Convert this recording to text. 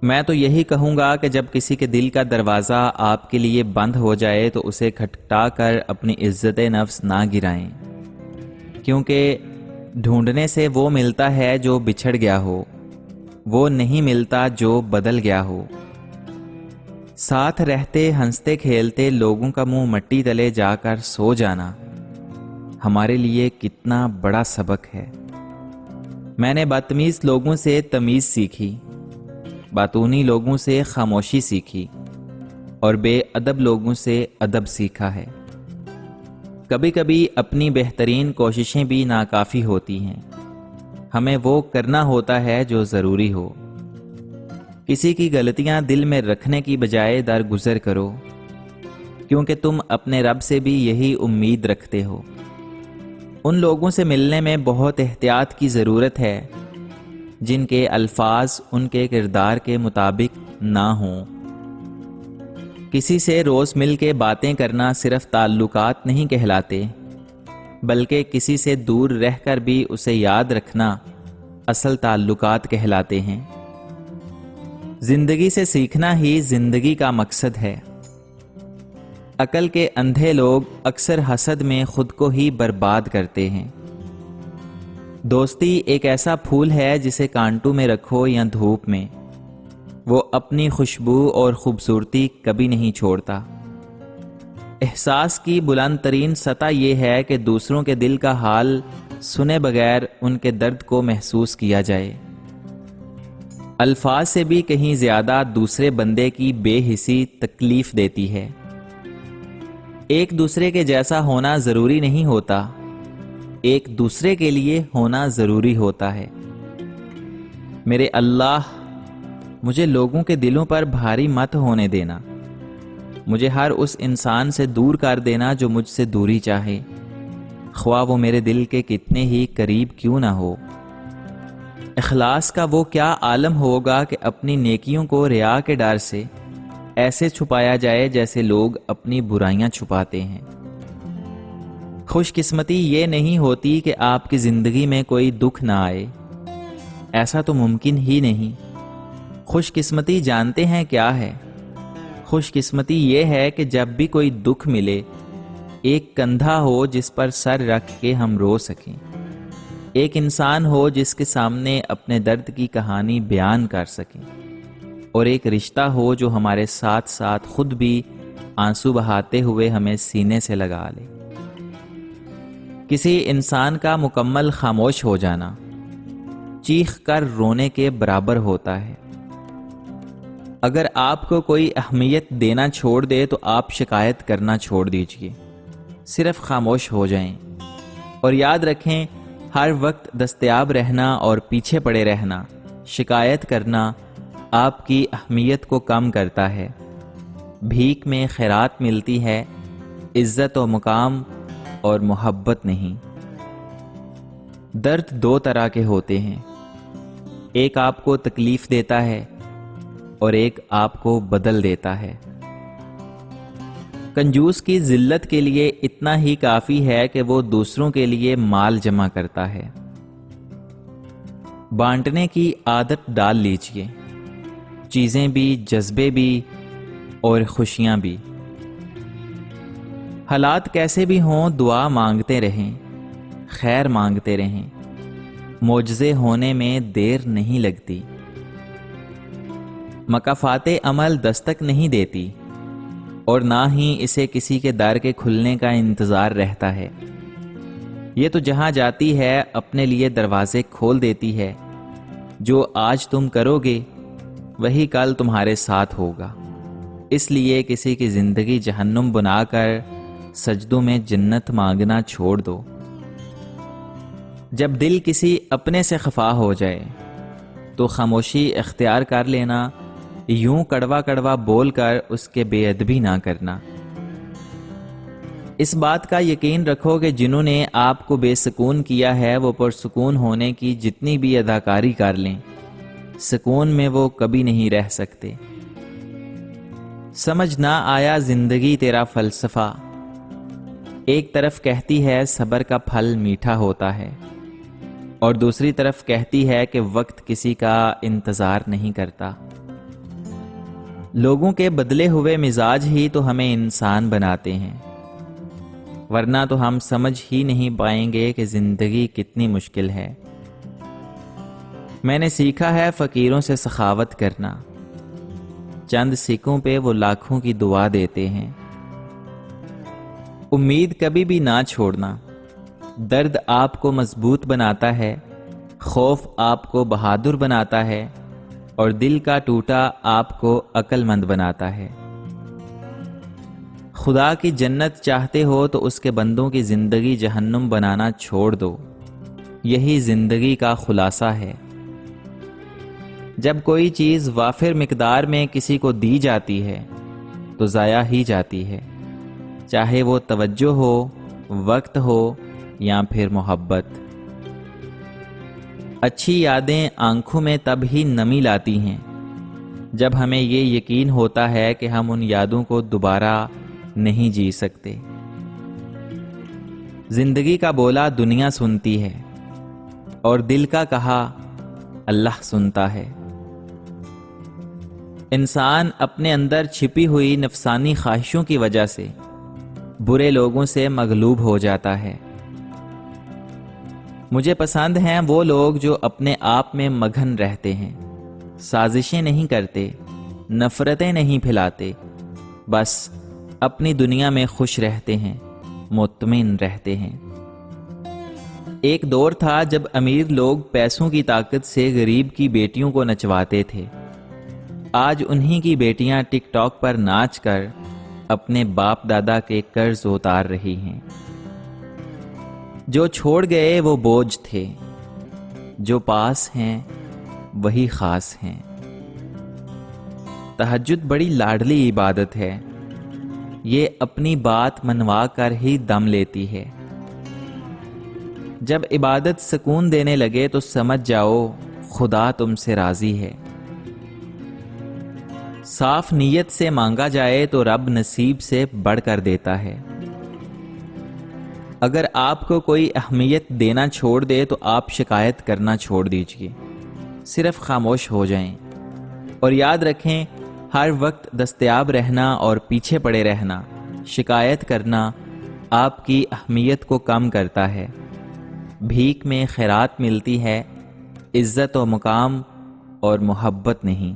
میں تو یہی کہوں گا کہ جب کسی کے دل کا دروازہ آپ کے لیے بند ہو جائے تو اسے کھٹکھٹا کر اپنی عزت نفس نہ گرائیں، کیونکہ ڈھونڈنے سے وہ ملتا ہے جو بچھڑ گیا ہو، وہ نہیں ملتا جو بدل گیا ہو۔ ساتھ رہتے ہنستے کھیلتے لوگوں کا منہ مٹی تلے جا کر سو جانا ہمارے لیے کتنا بڑا سبق ہے۔ میں نے بدتمیز لوگوں سے تمیز سیکھی، باتونی لوگوں سے خاموشی سیکھی، اور بے ادب لوگوں سے ادب سیکھا ہے۔ کبھی کبھی اپنی بہترین کوششیں بھی ناکافی ہوتی ہیں، ہمیں وہ کرنا ہوتا ہے جو ضروری ہو۔ کسی کی غلطیاں دل میں رکھنے کی بجائے درگزر کرو، کیونکہ تم اپنے رب سے بھی یہی امید رکھتے ہو۔ ان لوگوں سے ملنے میں بہت احتیاط کی ضرورت ہے جن کے الفاظ ان کے کردار کے مطابق نہ ہوں۔ کسی سے روز مل کے باتیں کرنا صرف تعلقات نہیں کہلاتے، بلکہ کسی سے دور رہ کر بھی اسے یاد رکھنا اصل تعلقات کہلاتے ہیں۔ زندگی سے سیکھنا ہی زندگی کا مقصد ہے۔ عقل کے اندھے لوگ اکثر حسد میں خود کو ہی برباد کرتے ہیں۔ دوستی ایک ایسا پھول ہے جسے کانٹوں میں رکھو یا دھوپ میں، وہ اپنی خوشبو اور خوبصورتی کبھی نہیں چھوڑتا۔ احساس کی بلند ترین سطح یہ ہے کہ دوسروں کے دل کا حال سنے بغیر ان کے درد کو محسوس کیا جائے۔ الفاظ سے بھی کہیں زیادہ دوسرے بندے کی بے حسی تکلیف دیتی ہے۔ ایک دوسرے کے جیسا ہونا ضروری نہیں ہوتا، ایک دوسرے کے لیے ہونا ضروری ہوتا ہے۔ میرے اللہ، مجھے لوگوں کے دلوں پر بھاری مت ہونے دینا، مجھے ہر اس انسان سے دور کر دینا جو مجھ سے دوری چاہے، خواہ وہ میرے دل کے کتنے ہی قریب کیوں نہ ہو۔ اخلاص کا وہ کیا عالم ہوگا کہ اپنی نیکیوں کو ریا کے ڈر سے ایسے چھپایا جائے جیسے لوگ اپنی برائیاں چھپاتے ہیں۔ خوش قسمتی یہ نہیں ہوتی کہ آپ کی زندگی میں کوئی دکھ نہ آئے، ایسا تو ممکن ہی نہیں۔ خوش قسمتی جانتے ہیں کیا ہے؟ خوش قسمتی یہ ہے کہ جب بھی کوئی دکھ ملے، ایک کندھا ہو جس پر سر رکھ کے ہم رو سکیں، ایک انسان ہو جس کے سامنے اپنے درد کی کہانی بیان کر سکیں، اور ایک رشتہ ہو جو ہمارے ساتھ ساتھ خود بھی آنسو بہاتے ہوئے ہمیں سینے سے لگا لے۔ کسی انسان کا مکمل خاموش ہو جانا چیخ کر رونے کے برابر ہوتا ہے۔ اگر آپ کو کوئی اہمیت دینا چھوڑ دے تو آپ شکایت کرنا چھوڑ دیجئے، صرف خاموش ہو جائیں، اور یاد رکھیں ہر وقت دستیاب رہنا اور پیچھے پڑے رہنا، شکایت کرنا آپ کی اہمیت کو کم کرتا ہے۔ بھیک میں خیرات ملتی ہے، عزت و مقام اور محبت نہیں۔ درد دو طرح کے ہوتے ہیں، ایک آپ کو تکلیف دیتا ہے اور ایک آپ کو بدل دیتا ہے۔ کنجوس کی ذلت کے لیے اتنا ہی کافی ہے کہ وہ دوسروں کے لیے مال جمع کرتا ہے۔ بانٹنے کی عادت ڈال لیجئے، چیزیں بھی، جذبے بھی اور خوشیاں بھی۔ حالات کیسے بھی ہوں دعا مانگتے رہیں، خیر مانگتے رہیں، معجزے ہونے میں دیر نہیں لگتی۔ مکافات عمل دستک نہیں دیتی، اور نہ ہی اسے کسی کے در کے کھلنے کا انتظار رہتا ہے۔ یہ تو جہاں جاتی ہے اپنے لیے دروازے کھول دیتی ہے۔ جو آج تم کرو گے وہی کل تمہارے ساتھ ہوگا، اس لیے کسی کی زندگی جہنم بنا کر سجدوں میں جنت مانگنا چھوڑ دو۔ جب دل کسی اپنے سے خفا ہو جائے تو خاموشی اختیار کر لینا، یوں کڑوا کڑوا بول کر اس کے بے ادبی نہ کرنا۔ اس بات کا یقین رکھو کہ جنہوں نے آپ کو بے سکون کیا ہے وہ پرسکون ہونے کی جتنی بھی اداکاری کر لیں، سکون میں وہ کبھی نہیں رہ سکتے۔ سمجھ نہ آیا زندگی تیرا فلسفہ، ایک طرف کہتی ہے صبر کا پھل میٹھا ہوتا ہے، اور دوسری طرف کہتی ہے کہ وقت کسی کا انتظار نہیں کرتا۔ لوگوں کے بدلے ہوئے مزاج ہی تو ہمیں انسان بناتے ہیں، ورنہ تو ہم سمجھ ہی نہیں پائیں گے کہ زندگی کتنی مشکل ہے۔ میں نے سیکھا ہے فقیروں سے سخاوت کرنا، چند سکوں پہ وہ لاکھوں کی دعا دیتے ہیں۔ امید کبھی بھی نہ چھوڑنا، درد آپ کو مضبوط بناتا ہے، خوف آپ کو بہادر بناتا ہے، اور دل کا ٹوٹا آپ کو عقل مند بناتا ہے۔ خدا کی جنت چاہتے ہو تو اس کے بندوں کی زندگی جہنم بنانا چھوڑ دو، یہی زندگی کا خلاصہ ہے۔ جب کوئی چیز وافر مقدار میں کسی کو دی جاتی ہے تو ضائع ہی جاتی ہے، چاہے وہ توجہ ہو، وقت ہو یا پھر محبت۔ اچھی یادیں آنکھوں میں تب ہی نمی لاتی ہیں جب ہمیں یہ یقین ہوتا ہے کہ ہم ان یادوں کو دوبارہ نہیں جی سکتے۔ زندگی کا بولا دنیا سنتی ہے، اور دل کا کہا اللہ سنتا ہے۔ انسان اپنے اندر چھپی ہوئی نفسانی خواہشوں کی وجہ سے برے لوگوں سے مغلوب ہو جاتا ہے۔ مجھے پسند ہیں وہ لوگ جو اپنے آپ میں مگن رہتے ہیں، سازشیں نہیں کرتے، نفرتیں نہیں پھیلاتے، بس اپنی دنیا میں خوش رہتے ہیں، مطمئن رہتے ہیں۔ ایک دور تھا جب امیر لوگ پیسوں کی طاقت سے غریب کی بیٹیوں کو نچواتے تھے۔ آج انہی کی بیٹیاں ٹک ٹاک پر ناچ کر اپنے باپ دادا کے قرض اتار رہی ہیں۔ جو چھوڑ گئے وہ بوجھ تھے، جو پاس ہیں وہی خاص ہیں۔ تہجد بڑی لاڈلی عبادت ہے، یہ اپنی بات منوا کر ہی دم لیتی ہے۔ جب عبادت سکون دینے لگے تو سمجھ جاؤ خدا تم سے راضی ہے۔ صاف نیت سے مانگا جائے تو رب نصیب سے بڑھ کر دیتا ہے۔ اگر آپ کو کوئی اہمیت دینا چھوڑ دے تو آپ شکایت کرنا چھوڑ دیجئے، صرف خاموش ہو جائیں، اور یاد رکھیں ہر وقت دستیاب رہنا اور پیچھے پڑے رہنا، شکایت کرنا آپ کی اہمیت کو کم کرتا ہے۔ بھیک میں خیرات ملتی ہے، عزت و مقام اور محبت نہیں۔